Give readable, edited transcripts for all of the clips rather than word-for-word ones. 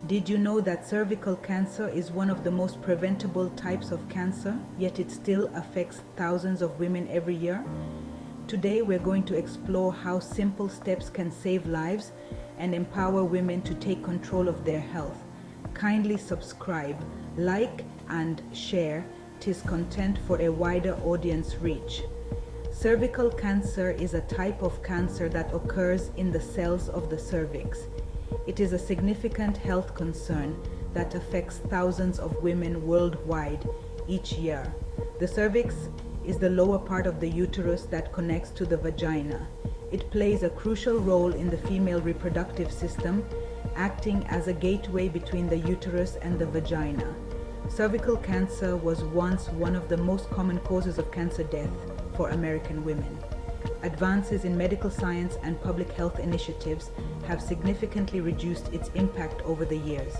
Did you know that cervical cancer is one of the most preventable types of cancer, yet it still affects thousands of women every year? Today we're going to explore how simple steps can save lives and empower women to take control of their health. Kindly subscribe, like and share. 'Tis content for a wider audience reach. Cervical cancer is a type of cancer that occurs in the cells of the cervix. It is a significant health concern that affects thousands of women worldwide each year. The cervix is the lower part of the uterus that connects to the vagina. It plays a crucial role in the female reproductive system, acting as a gateway between the uterus and the vagina. Cervical cancer was once one of the most common causes of cancer death for American women. Advances in medical science and public health initiatives have significantly reduced its impact over the years.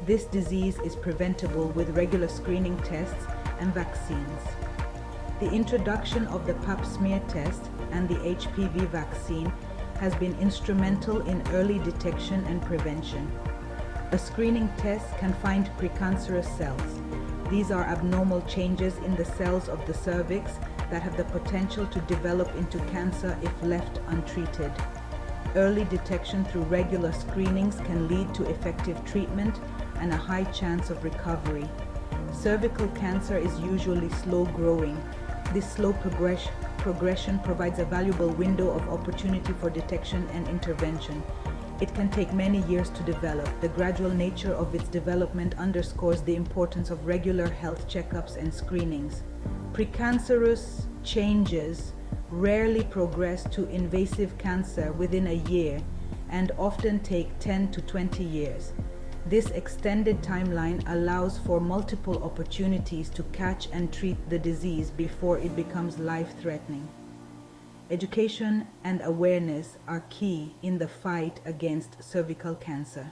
This disease is preventable with regular screening tests and vaccines. The introduction of the pap smear test and the HPV vaccine has been instrumental in early detection and prevention. A screening test can find precancerous cells. These are abnormal changes in the cells of the cervix that have the potential to develop into cancer if left untreated. Early detection through regular screenings can lead to effective treatment and a high chance of recovery. Cervical cancer is usually slow growing. This slow progression provides a valuable window of opportunity for detection and intervention. It can take many years to develop. The gradual nature of its development underscores the importance of regular health checkups and screenings. Precancerous changes rarely progress to invasive cancer within a year and often take 10 to 20 years. This extended timeline allows for multiple opportunities to catch and treat the disease before it becomes life-threatening. Education and awareness are key in the fight against cervical cancer.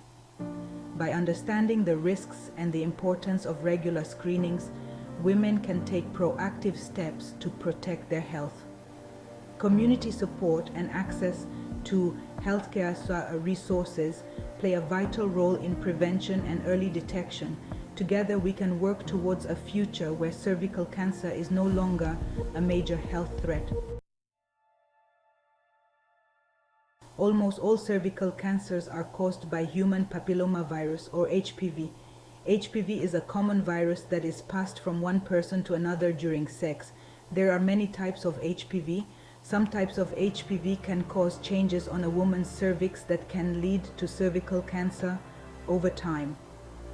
By understanding the risks and the importance of regular screenings, women can take proactive steps to protect their health. Community support and access to healthcare resources play a vital role in prevention and early detection. Together we can work towards a future where cervical cancer is no longer a major health threat. Almost all cervical cancers are caused by human papillomavirus or HPV. HPV is a common virus that is passed from one person to another during sex. There are many types of HPV. Some types of HPV can cause changes on a woman's cervix that can lead to cervical cancer over time.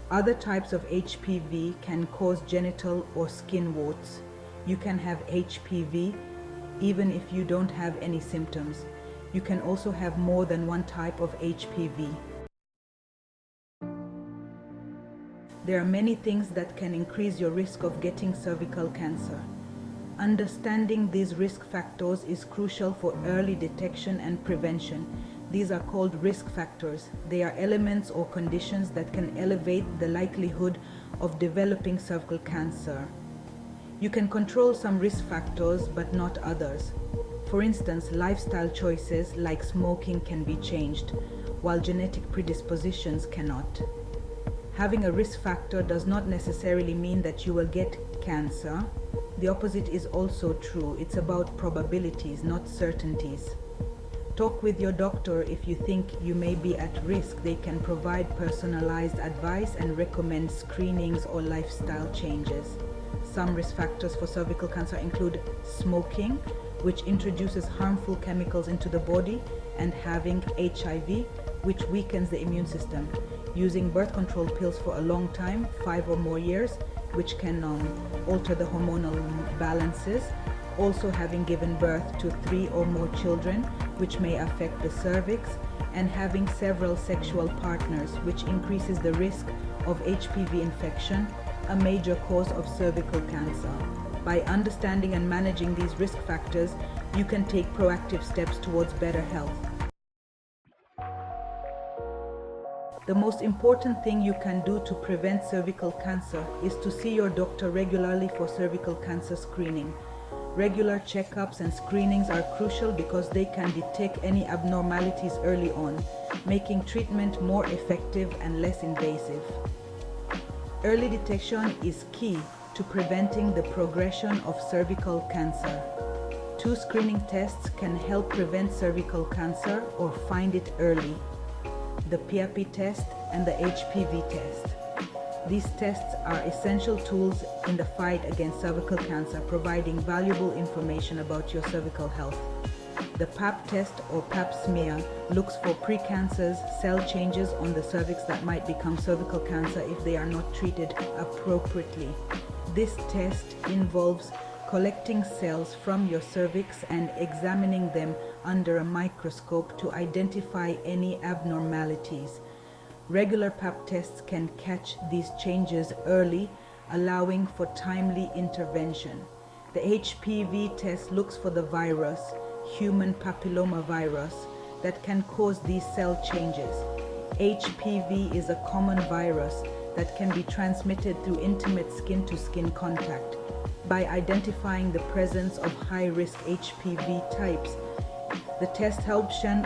Other types of HPV can cause genital or skin warts. You can have HPV even if you don't have any symptoms. You can also have more than one type of HPV. There are many things that can increase your risk of getting cervical cancer. Understanding these risk factors is crucial for early detection and prevention. These are called risk factors. They are elements or conditions that can elevate the likelihood of developing cervical cancer. You can control some risk factors but not others. For instance, lifestyle choices like smoking can be changed, while genetic predispositions cannot. Having a risk factor does not necessarily mean that you will get cancer. The opposite is also true. It's about probabilities, not certainties. Talk with your doctor if you think you may be at risk. They can provide personalized advice and recommend screenings or lifestyle changes. Some risk factors for cervical cancer include smoking, which introduces harmful chemicals into the body, and having HIV, which weakens the immune system. Using birth control pills for a long time, 5 or more years, which can alter the hormonal balances. Also having given birth to 3 or more children, which may affect the cervix, and having several sexual partners, which increases the risk of HPV infection, a major cause of cervical cancer. By understanding and managing these risk factors, you can take proactive steps towards better health. The most important thing you can do to prevent cervical cancer is to see your doctor regularly for cervical cancer screening. Regular checkups and screenings are crucial because they can detect any abnormalities early on, making treatment more effective and less invasive. Early detection is key to preventing the progression of cervical cancer. 2 screening tests can help prevent cervical cancer or find it early: the PAP test and the HPV test. These tests are essential tools in the fight against cervical cancer, providing valuable information about your cervical health. The PAP test or PAP smear looks for precancerous cell changes on the cervix that might become cervical cancer if they are not treated appropriately. This test involves collecting cells from your cervix and examining them under a microscope to identify any abnormalities. Regular PAP tests can catch these changes early, allowing for timely intervention. The HPV test looks for the virus, human papillomavirus, that can cause these cell changes. HPV is a common virus that can be transmitted through intimate skin-to-skin contact. By identifying the presence of high-risk HPV types, the test helps in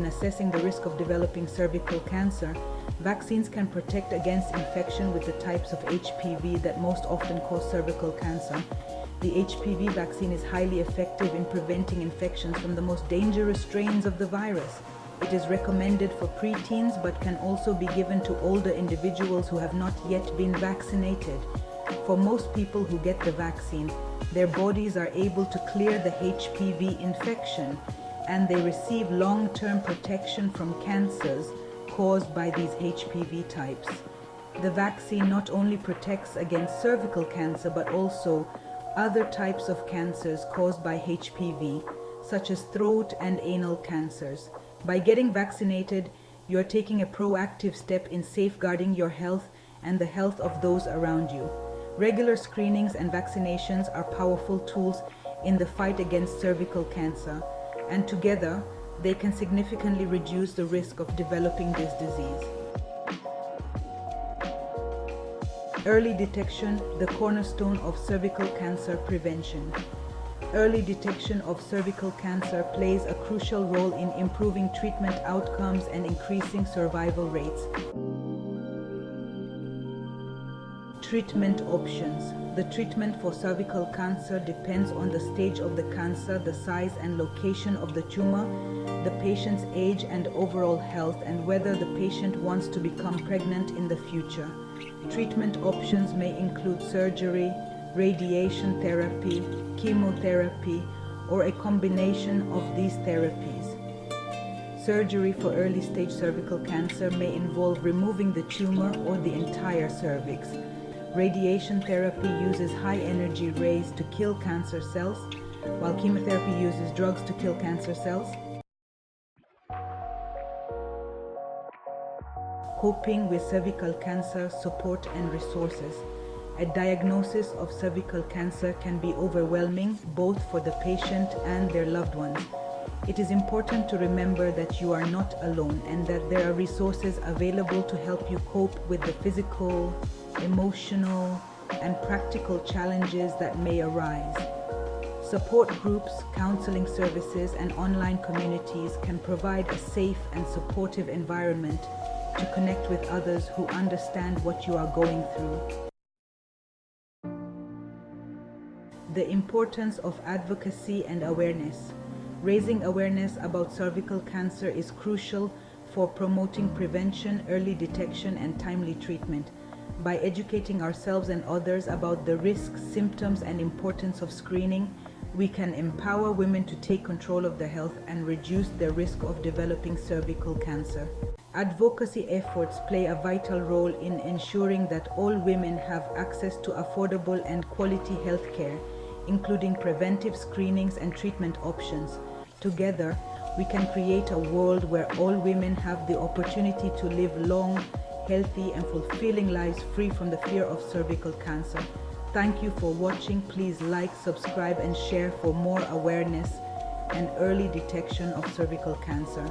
assessing the risk of developing cervical cancer. Vaccines can protect against infection with the types of HPV that most often cause cervical cancer. The HPV vaccine is highly effective in preventing infections from the most dangerous strains of the virus. It is recommended for preteens but can also be given to older individuals who have not yet been vaccinated. For most people who get the vaccine, their bodies are able to clear the HPV infection, and they receive long-term protection from cancers caused by these HPV types. The vaccine not only protects against cervical cancer but also other types of cancers caused by HPV, such as throat and anal cancers. By getting vaccinated, you are taking a proactive step in safeguarding your health and the health of those around you. Regular screenings and vaccinations are powerful tools in the fight against cervical cancer, and together they can significantly reduce the risk of developing this disease. Early detection, the cornerstone of cervical cancer prevention. Early detection of cervical cancer plays a crucial role in improving treatment outcomes and increasing survival rates. Treatment options. The treatment for cervical cancer depends on the stage of the cancer, the size and location of the tumor, the patient's age and overall health, and whether the patient wants to become pregnant in the future. Treatment options may include surgery, radiation therapy, chemotherapy, or a combination of these therapies. Surgery for early-stage cervical cancer may involve removing the tumor or the entire cervix. Radiation therapy uses high-energy rays to kill cancer cells, while chemotherapy uses drugs to kill cancer cells. Coping with cervical cancer support and resources. A diagnosis of cervical cancer can be overwhelming both for the patient and their loved ones. It is important to remember that you are not alone and that there are resources available to help you cope with the physical, emotional, and practical challenges that may arise. Support groups, counseling services, and online communities can provide a safe and supportive environment to connect with others who understand what you are going through. The importance of advocacy and awareness. Raising awareness about cervical cancer is crucial for promoting prevention, early detection, and timely treatment. By educating ourselves and others about the risks, symptoms, and importance of screening, we can empower women to take control of their health and reduce their risk of developing cervical cancer. Advocacy efforts play a vital role in ensuring that all women have access to affordable and quality health care, including preventive screenings and treatment options. Together, we can create a world where all women have the opportunity to live long, healthy, and fulfilling lives free from the fear of cervical cancer. Thank you for watching. Please like, subscribe, and share for more awareness and early detection of cervical cancer.